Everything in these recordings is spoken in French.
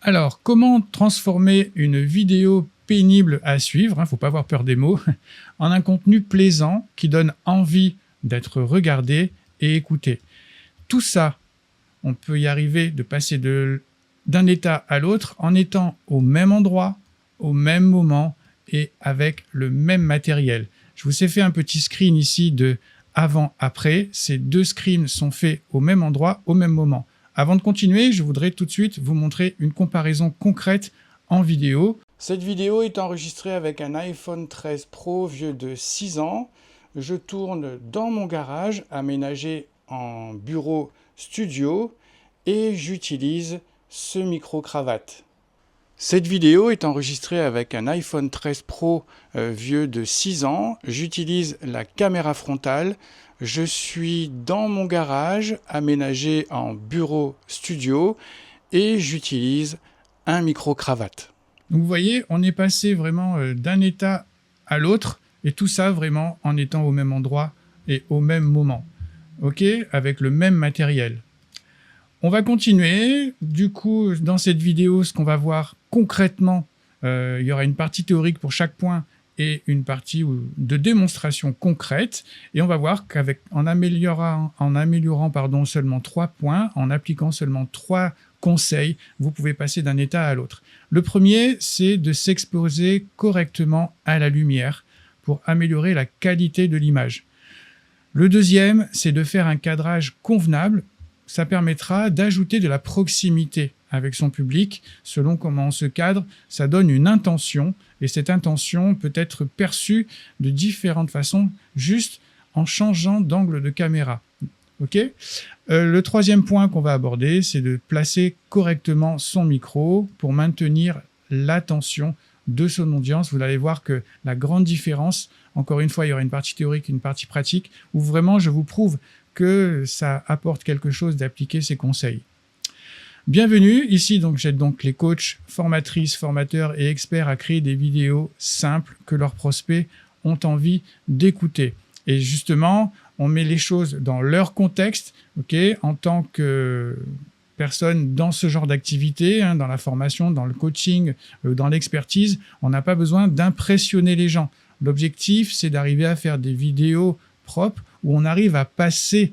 Alors, comment transformer une vidéo pénible à suivre, faut pas avoir peur des mots, en un contenu plaisant qui donne envie d'être regardé et écouté? Tout ça, on peut y arriver de passer d'un état à l'autre en étant au même endroit, au même moment et avec le même matériel. Je vous ai fait un petit screen ici de avant-après. Ces deux screens sont faits au même endroit, au même moment. Avant de continuer, je voudrais tout de suite vous montrer une comparaison concrète en vidéo. Cette vidéo est enregistrée avec un iPhone 13 Pro vieux de 6 ans. Je tourne dans mon garage aménagé en bureau studio et j'utilise ce micro-cravate. Cette vidéo est enregistrée avec un iPhone 13 Pro vieux de 6 ans. J'utilise la caméra frontale. Je suis dans mon garage aménagé en bureau studio et j'utilise un micro-cravate. Donc vous voyez, on est passé vraiment d'un état à l'autre et tout ça vraiment en étant au même endroit et au même moment. OK, avec le même matériel. On va continuer. Du coup, dans cette vidéo, ce qu'on va voir concrètement, il y aura une partie théorique pour chaque point et une partie de démonstration concrète. Et on va voir qu'en améliorant seulement 3 points, en appliquant seulement 3 conseils, vous pouvez passer d'un état à l'autre. Le premier, c'est de s'exposer correctement à la lumière pour améliorer la qualité de l'image. Le deuxième, c'est de faire un cadrage convenable. Ça permettra d'ajouter de la proximité avec son public. Selon comment on se cadre, ça donne une intention et cette intention peut être perçue de différentes façons juste en changeant d'angle de caméra. OK ? Le troisième point qu'on va aborder, c'est de placer correctement son micro pour maintenir l'attention de son audience. Vous allez voir que la grande différence, encore une fois, il y aura une partie théorique, une partie pratique, où vraiment je vous prouve que ça apporte quelque chose d'appliquer ces conseils. Bienvenue, ici j'aide donc les coachs, formatrices, formateurs et experts à créer des vidéos simples que leurs prospects ont envie d'écouter. Et justement, on met les choses dans leur contexte, en tant que personne dans ce genre d'activité, dans la formation, dans le coaching, dans l'expertise, on n'a pas besoin d'impressionner les gens. L'objectif, c'est d'arriver à faire des vidéos propres où on arrive à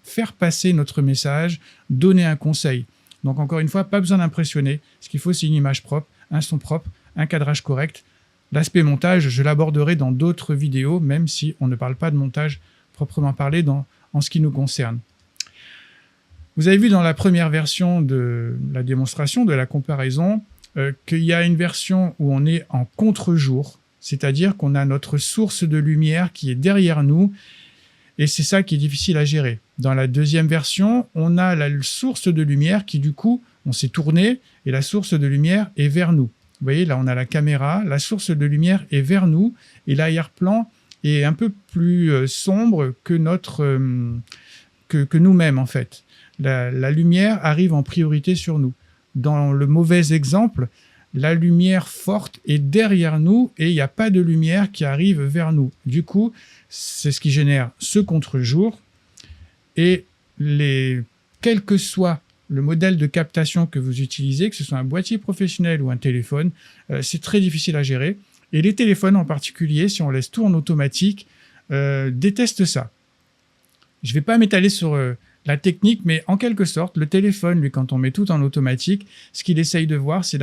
faire passer notre message, donner un conseil. Donc encore une fois, pas besoin d'impressionner. Ce qu'il faut, c'est une image propre, un son propre, un cadrage correct. L'aspect montage, je l'aborderai dans d'autres vidéos, même si on ne parle pas de montage proprement parlé en ce qui nous concerne. Vous avez vu dans la première version de la démonstration, de la comparaison, qu'il y a une version où on est en contre-jour, c'est-à-dire qu'on a notre source de lumière qui est derrière nous, et c'est ça qui est difficile à gérer. Dans la deuxième version, on a la source de lumière qui, du coup, on s'est tourné, et la source de lumière est vers nous. Vous voyez, là, on a la caméra, la source de lumière est vers nous, et l'arrière-plan est un peu plus sombre que nous-mêmes, en fait. La lumière arrive en priorité sur nous. Dans le mauvais exemple, la lumière forte est derrière nous et il n'y a pas de lumière qui arrive vers nous. Du coup, c'est ce qui génère ce contre-jour. Et quel que soit le modèle de captation que vous utilisez, que ce soit un boîtier professionnel ou un téléphone, c'est très difficile à gérer. Et les téléphones en particulier, si on laisse tout en automatique, détestent ça. Je ne vais pas m'étaler sur la technique, mais en quelque sorte, le téléphone, lui, quand on met tout en automatique, ce qu'il essaye d'avoir, c'est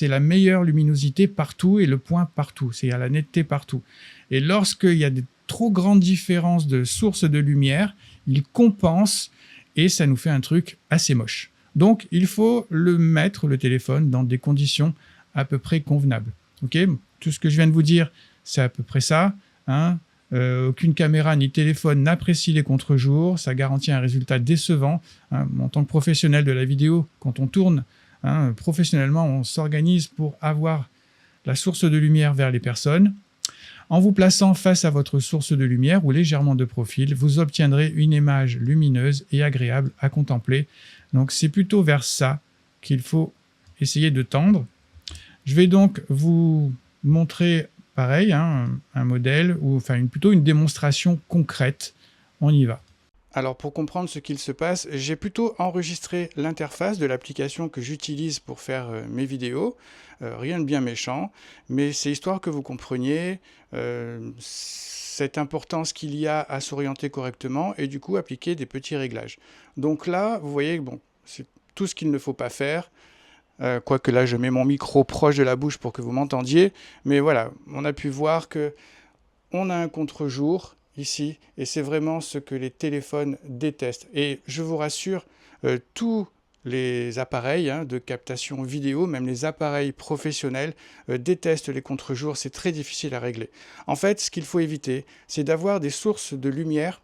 la meilleure luminosité partout et le point partout, c'est-à-dire la netteté partout. Et lorsqu'il y a de trop grandes différences de sources de lumière, il compense et ça nous fait un truc assez moche. Donc, il faut le téléphone, dans des conditions à peu près convenables. Tout ce que je viens de vous dire, c'est à peu près ça. Aucune caméra ni téléphone n'apprécie les contre-jours, ça garantit un résultat décevant. En tant que professionnel de la vidéo, quand on tourne professionnellement, on s'organise pour avoir la source de lumière vers les personnes. En vous plaçant face à votre source de lumière ou légèrement de profil, vous obtiendrez une image lumineuse et agréable à contempler. Donc c'est plutôt vers ça qu'il faut essayer de tendre. Je vais donc vous montrer pareil, un modèle, plutôt une démonstration concrète. On y va. Alors pour comprendre ce qu'il se passe, j'ai plutôt enregistré l'interface de l'application que j'utilise pour faire mes vidéos. Rien de bien méchant, mais c'est histoire que vous compreniez cette importance qu'il y a à s'orienter correctement et du coup appliquer des petits réglages. Donc là, vous voyez, bon, c'est tout ce qu'il ne faut pas faire. Quoique là, je mets mon micro proche de la bouche pour que vous m'entendiez. Mais voilà, on a pu voir que on a un contre-jour ici, et c'est vraiment ce que les téléphones détestent. Et je vous rassure, tous les appareils de captation vidéo, même les appareils professionnels, détestent les contre-jours, c'est très difficile à régler. En fait, ce qu'il faut éviter, c'est d'avoir des sources de lumière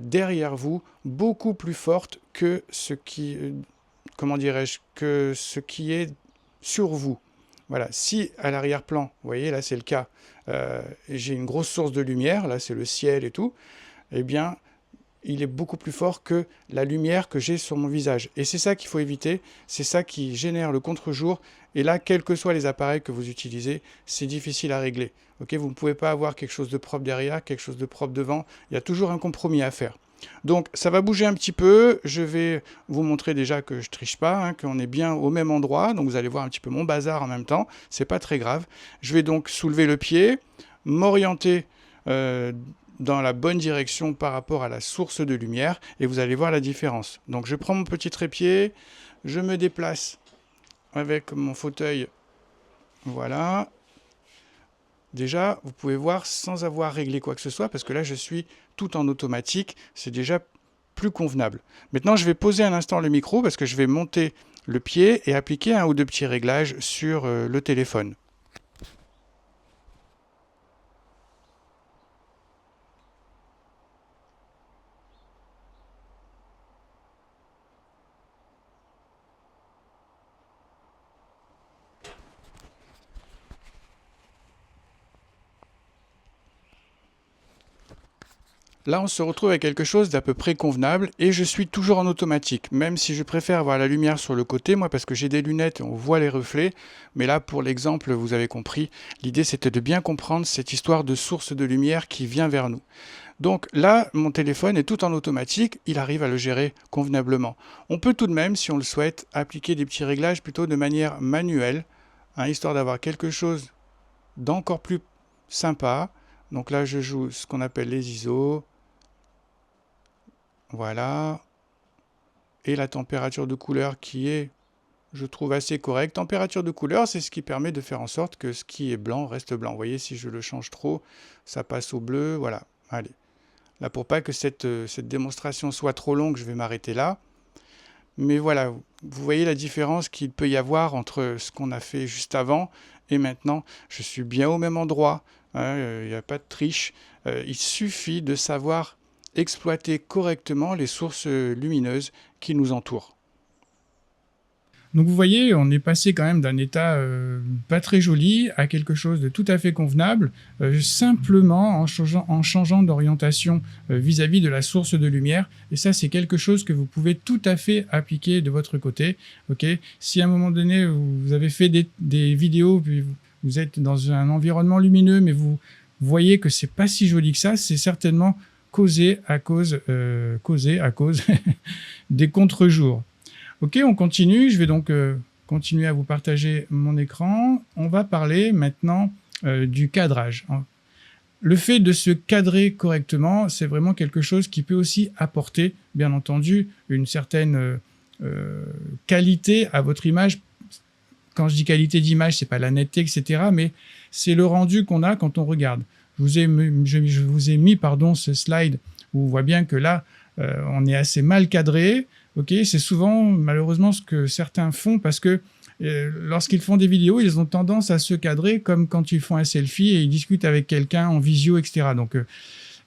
derrière vous, beaucoup plus fortes que ce qui, comment dirais-je, que ce qui est sur vous. Voilà, si à l'arrière-plan, vous voyez, là c'est le cas, j'ai une grosse source de lumière, là c'est le ciel et tout, eh bien, il est beaucoup plus fort que la lumière que j'ai sur mon visage. Et c'est ça qu'il faut éviter, c'est ça qui génère le contre-jour. Et là, quels que soient les appareils que vous utilisez, c'est difficile à régler. Okay, vous ne pouvez pas avoir quelque chose de propre derrière, quelque chose de propre devant, il y a toujours un compromis à faire. Donc ça va bouger un petit peu, je vais vous montrer déjà que je triche pas, qu'on est bien au même endroit, donc vous allez voir un petit peu mon bazar en même temps, c'est pas très grave. Je vais donc soulever le pied, m'orienter dans la bonne direction par rapport à la source de lumière, et vous allez voir la différence. Donc je prends mon petit trépied, je me déplace avec mon fauteuil, voilà. Déjà, vous pouvez voir sans avoir réglé quoi que ce soit, parce que là, je suis tout en automatique, c'est déjà plus convenable. Maintenant, je vais poser un instant le micro, parce que je vais monter le pied et appliquer un ou deux petits réglages sur le téléphone. Là, on se retrouve avec quelque chose d'à peu près convenable et je suis toujours en automatique, même si je préfère avoir la lumière sur le côté, moi, parce que j'ai des lunettes et on voit les reflets. Mais là, pour l'exemple, vous avez compris, l'idée c'était de bien comprendre cette histoire de source de lumière qui vient vers nous. Donc là, mon téléphone est tout en automatique, il arrive à le gérer convenablement. On peut tout de même, si on le souhaite, appliquer des petits réglages plutôt de manière manuelle, histoire d'avoir quelque chose d'encore plus sympa. Donc là, je joue ce qu'on appelle les ISO. Voilà. Et la température de couleur qui est, je trouve, assez correcte. Température de couleur, c'est ce qui permet de faire en sorte que ce qui est blanc reste blanc. Vous voyez, si je le change trop, ça passe au bleu. Voilà. Allez. Là, pour pas que cette démonstration soit trop longue, je vais m'arrêter là. Mais voilà, vous voyez la différence qu'il peut y avoir entre ce qu'on a fait juste avant et maintenant. Je suis bien au même endroit. Il n'y a pas de triche. Il suffit de savoir exploiter correctement les sources lumineuses qui nous entourent. Donc vous voyez, on est passé quand même d'un état pas très joli à quelque chose de tout à fait convenable, simplement en changeant d'orientation vis-à-vis de la source de lumière. Et ça, c'est quelque chose que vous pouvez tout à fait appliquer de votre côté. Okay, si à un moment donné, vous avez fait des vidéos, puis vous êtes dans un environnement lumineux, mais vous voyez que c'est pas si joli que ça, c'est certainement causé à cause des contre-jours. Ok, on continue. Je vais donc continuer à vous partager mon écran. On va parler maintenant du cadrage. Le fait de se cadrer correctement, c'est vraiment quelque chose qui peut aussi apporter, bien entendu, une certaine qualité à votre image. Quand je dis qualité d'image, c'est pas la netteté, etc., mais c'est le rendu qu'on a quand on regarde. Je vous ai mis ce slide où on voit bien que là, on est assez mal cadré. Okay, c'est souvent, malheureusement, ce que certains font parce que lorsqu'ils font des vidéos, ils ont tendance à se cadrer comme quand ils font un selfie et ils discutent avec quelqu'un en visio, etc. Donc,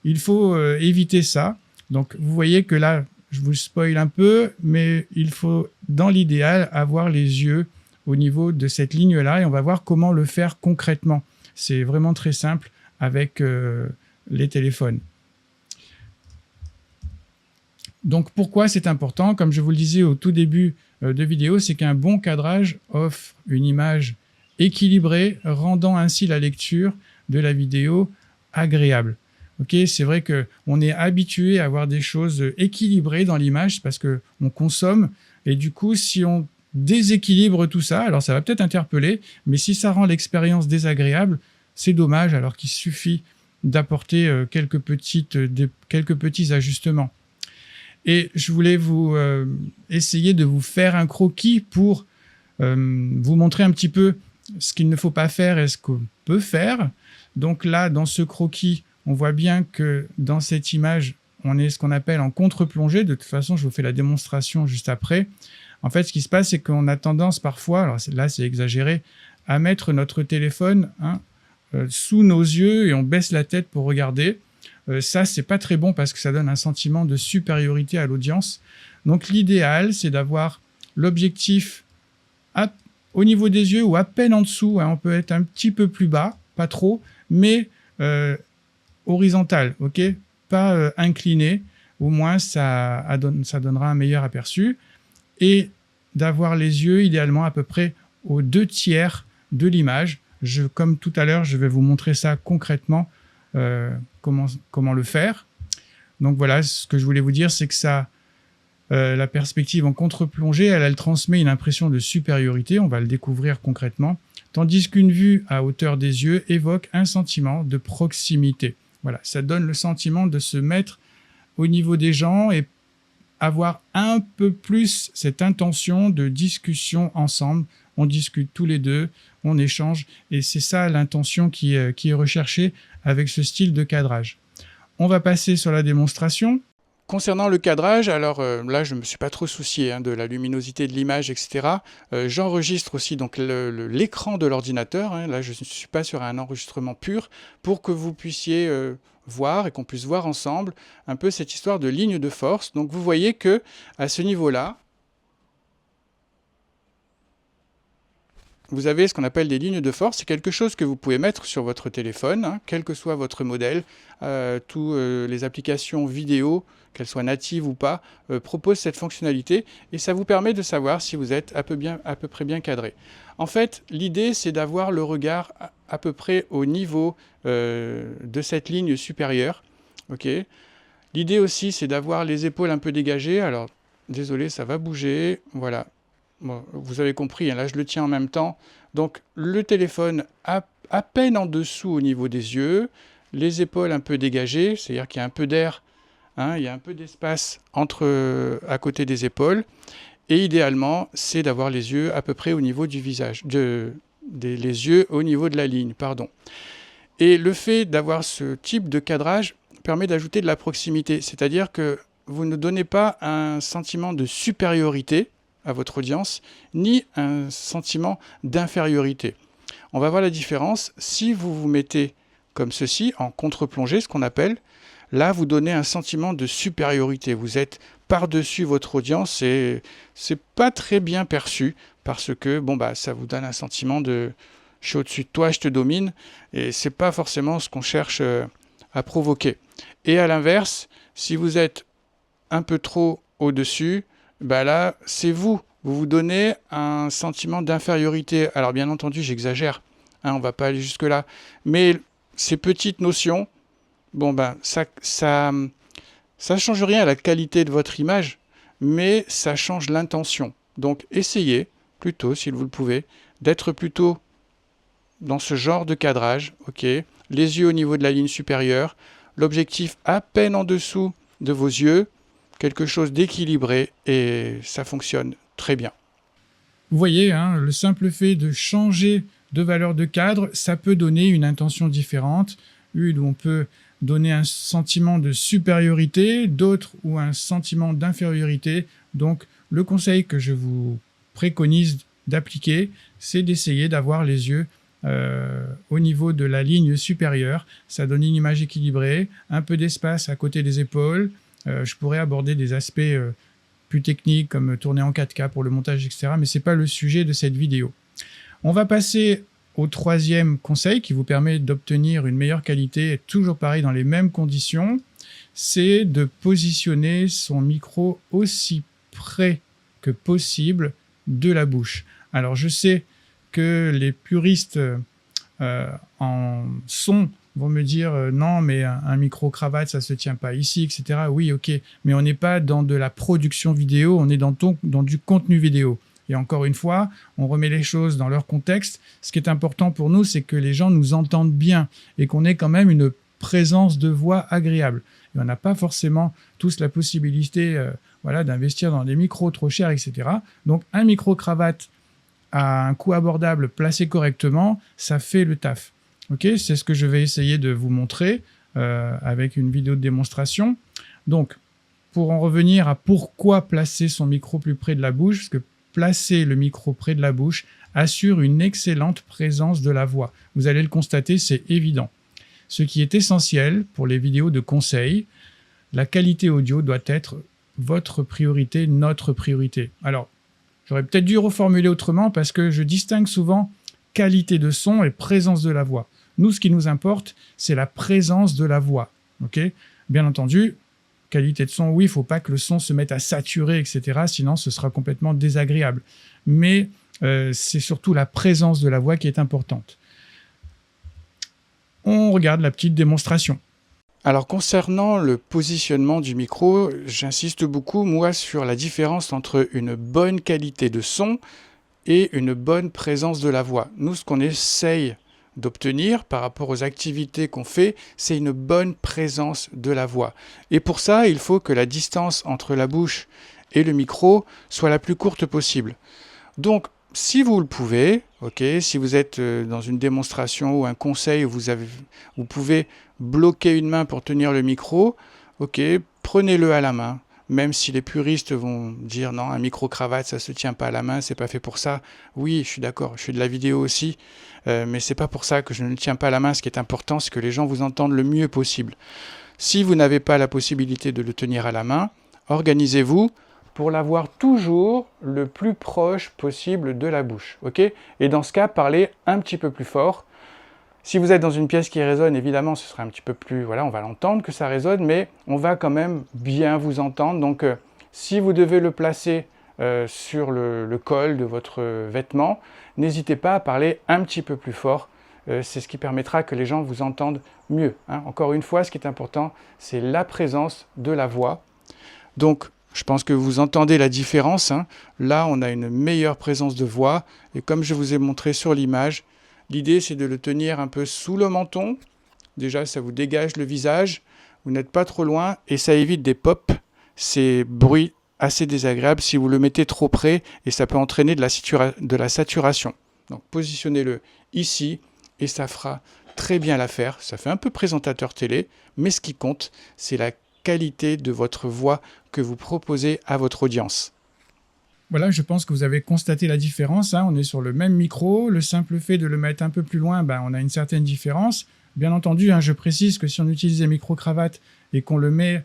il faut éviter ça. Donc, vous voyez que là, je vous spoil un peu, mais il faut, dans l'idéal, avoir les yeux au niveau de cette ligne-là et on va voir comment le faire concrètement. C'est vraiment très simple avec les téléphones. Donc, pourquoi c'est important? Comme je vous le disais au tout début de vidéo, c'est qu'un bon cadrage offre une image équilibrée, rendant ainsi la lecture de la vidéo agréable. Ok, c'est vrai qu'on est habitué à avoir des choses équilibrées dans l'image parce qu'on consomme. Et du coup, si on déséquilibre tout ça, alors ça va peut-être interpeller, mais si ça rend l'expérience désagréable, c'est dommage, alors qu'il suffit d'apporter quelques petits ajustements. Et je voulais essayer de vous faire un croquis pour vous montrer un petit peu ce qu'il ne faut pas faire et ce qu'on peut faire. Donc là, dans ce croquis, on voit bien que dans cette image, on est ce qu'on appelle en contre-plongée. De toute façon, je vous fais la démonstration juste après. En fait, ce qui se passe, c'est qu'on a tendance parfois, alors là c'est exagéré, à mettre notre téléphone sous nos yeux et on baisse la tête pour regarder. Ça, c'est pas très bon parce que ça donne un sentiment de supériorité à l'audience. Donc l'idéal, c'est d'avoir l'objectif au niveau des yeux ou à peine en dessous. On peut être un petit peu plus bas, pas trop, mais horizontal, ok, pas incliné. Au moins, ça donnera un meilleur aperçu. Et d'avoir les yeux idéalement à peu près aux 2/3 de l'image. Comme tout à l'heure, je vais vous montrer ça concrètement, comment le faire. Donc voilà, ce que je voulais vous dire, c'est que la perspective en contre-plongée, elle transmet une impression de supériorité, on va le découvrir concrètement, tandis qu'une vue à hauteur des yeux évoque un sentiment de proximité. Voilà, ça donne le sentiment de se mettre au niveau des gens et avoir un peu plus cette intention de discussion ensemble. On discute tous les deux, on échange, et c'est ça l'intention qui est recherchée avec ce style de cadrage. On va passer sur la démonstration. Concernant le cadrage, alors là je ne me suis pas trop soucié de la luminosité de l'image, etc. J'enregistre aussi donc l'écran de l'ordinateur, là je ne suis pas sur un enregistrement pur, pour que vous puissiez voir et qu'on puisse voir ensemble un peu cette histoire de ligne de force. Donc vous voyez que à ce niveau-là, vous avez ce qu'on appelle des lignes de force. C'est quelque chose que vous pouvez mettre sur votre téléphone, quel que soit votre modèle. Toutes les applications vidéo, qu'elles soient natives ou pas, proposent cette fonctionnalité et ça vous permet de savoir si vous êtes à peu près bien cadré. En fait, l'idée, c'est d'avoir le regard à peu près au niveau de cette ligne supérieure. Okay. L'idée aussi, c'est d'avoir les épaules un peu dégagées. Alors, désolé, ça va bouger. Voilà. Bon, vous avez compris, là je le tiens en même temps. Donc le téléphone à peine en dessous au niveau des yeux, les épaules un peu dégagées, c'est-à-dire qu'il y a un peu d'air, il y a un peu d'espace à côté des épaules. Et idéalement, c'est d'avoir les yeux à peu près au niveau du visage, les yeux au niveau de la ligne, pardon. Et le fait d'avoir ce type de cadrage permet d'ajouter de la proximité, c'est-à-dire que vous ne donnez pas un sentiment de supériorité à votre audience, ni un sentiment d'infériorité. On va voir la différence. Si vous vous mettez comme ceci, en contre-plongée, ce qu'on appelle, là, vous donnez un sentiment de supériorité. Vous êtes par-dessus votre audience et c'est pas très bien perçu parce que ça vous donne un sentiment de « je suis au-dessus de toi, je te domine » et c'est pas forcément ce qu'on cherche à provoquer. Et à l'inverse, si vous êtes un peu trop au-dessus, là, c'est vous vous donnez un sentiment d'infériorité. Alors bien entendu, j'exagère, on va pas aller jusque-là. Mais ces petites notions, ça change rien à la qualité de votre image, mais ça change l'intention. Donc essayez plutôt, si vous le pouvez, d'être plutôt dans ce genre de cadrage, ok, les yeux au niveau de la ligne supérieure, l'objectif à peine en dessous de vos yeux, quelque chose d'équilibré et ça fonctionne très bien. Vous voyez, le simple fait de changer de valeur de cadre, ça peut donner une intention différente. Une où on peut donner un sentiment de supériorité, d'autres où un sentiment d'infériorité. Donc le conseil que je vous préconise d'appliquer, c'est d'essayer d'avoir les yeux au niveau de la ligne supérieure. Ça donne une image équilibrée, un peu d'espace à côté des épaules. Je pourrais aborder des aspects plus techniques comme tourner en 4K pour le montage, etc. Mais ce n'est pas le sujet de cette vidéo. On va passer au troisième conseil qui vous permet d'obtenir une meilleure qualité, toujours pareil dans les mêmes conditions. C'est de positionner son micro aussi près que possible de la bouche. Alors je sais que les puristes en son vont me dire non, mais un micro-cravate, ça ne se tient pas ici, etc. Oui, ok, mais on n'est pas dans de la production vidéo, on est dans du contenu vidéo. Et encore une fois, on remet les choses dans leur contexte. Ce qui est important pour nous, c'est que les gens nous entendent bien et qu'on ait quand même une présence de voix agréable. Et on n'a pas forcément tous la possibilité d'investir dans des micros trop chers, etc. Donc, un micro-cravate à un coût abordable, placé correctement, ça fait le taf. Okay, c'est ce que je vais essayer de vous montrer avec une vidéo de démonstration. Donc, pour en revenir à pourquoi placer son micro plus près de la bouche, parce que placer le micro près de la bouche assure une excellente présence de la voix. Vous allez le constater, c'est évident. Ce qui est essentiel pour les vidéos de conseil, la qualité audio doit être votre priorité, notre priorité. Alors, j'aurais peut-être dû reformuler autrement parce que je distingue souvent qualité de son et présence de la voix. Nous, ce qui nous importe, c'est la présence de la voix. Okay ? Bien entendu, qualité de son, oui, il ne faut pas que le son se mette à saturer, etc. Sinon, ce sera complètement désagréable. Mais c'est surtout la présence de la voix qui est importante. On regarde la petite démonstration. Alors, concernant le positionnement du micro, j'insiste beaucoup, moi, sur la différence entre une bonne qualité de son et une bonne présence de la voix. Nous, ce qu'on essaye d'obtenir par rapport aux activités qu'on fait, c'est une bonne présence de la voix. Et pour ça, il faut que la distance entre la bouche et le micro soit la plus courte possible. Donc, si vous le pouvez, si vous êtes dans une démonstration ou un conseil où vous pouvez bloquer une main pour tenir le micro, prenez-le à la main. Même si les puristes vont dire non, un micro-cravate, ça ne se tient pas à la main, c'est pas fait pour ça. Oui, je suis d'accord, je fais de la vidéo aussi, mais c'est pas pour ça que je ne le tiens pas à la main. Ce qui est important, c'est que les gens vous entendent le mieux possible. Si vous n'avez pas la possibilité de le tenir à la main, organisez-vous pour l'avoir toujours le plus proche possible de la bouche. Et dans ce cas, parlez un petit peu plus fort. Si vous êtes dans une pièce qui résonne, évidemment, ce sera un petit peu plus... on va l'entendre que ça résonne, mais on va quand même bien vous entendre. Donc, si vous devez le placer sur le col de votre vêtement, n'hésitez pas à parler un petit peu plus fort. C'est ce qui permettra que les gens vous entendent mieux. Encore une fois, ce qui est important, c'est la présence de la voix. Donc, je pense que vous entendez la différence. Là, on a une meilleure présence de voix. Et comme je vous ai montré sur l'image, l'idée, c'est de le tenir un peu sous le menton. Déjà, ça vous dégage le visage. Vous n'êtes pas trop loin et ça évite des pops, ces bruits assez désagréables si vous le mettez trop près et ça peut entraîner de la saturation. Donc, positionnez-le ici et ça fera très bien l'affaire. Ça fait un peu présentateur télé, mais ce qui compte, c'est la qualité de votre voix que vous proposez à votre audience. Voilà, je pense que vous avez constaté la différence. On est sur le même micro. Le simple fait de le mettre un peu plus loin, on a une certaine différence. Bien entendu, je précise que si on utilise des micro-cravates et qu'on le met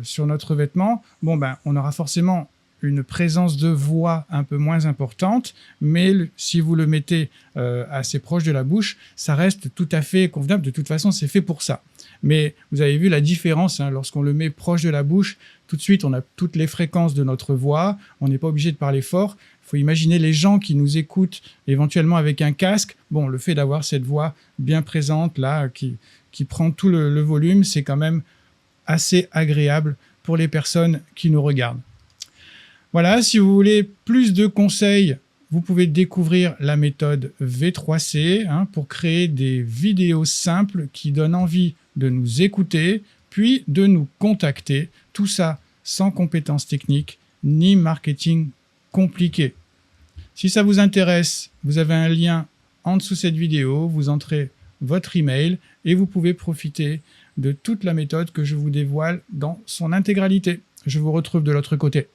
sur notre vêtement, on aura forcément une présence de voix un peu moins importante, mais si vous le mettez assez proche de la bouche, ça reste tout à fait convenable. De toute façon, c'est fait pour ça. Mais vous avez vu la différence, lorsqu'on le met proche de la bouche, tout de suite, on a toutes les fréquences de notre voix, on n'est pas obligé de parler fort. Il faut imaginer les gens qui nous écoutent éventuellement avec un casque. Le fait d'avoir cette voix bien présente, là, qui prend tout le volume, c'est quand même assez agréable pour les personnes qui nous regardent. Voilà, si vous voulez plus de conseils, vous pouvez découvrir la méthode V3C pour créer des vidéos simples qui donnent envie de nous écouter, puis de nous contacter. Tout ça sans compétences techniques ni marketing compliqué. Si ça vous intéresse, vous avez un lien en dessous de cette vidéo, vous entrez votre email et vous pouvez profiter de toute la méthode que je vous dévoile dans son intégralité. Je vous retrouve de l'autre côté.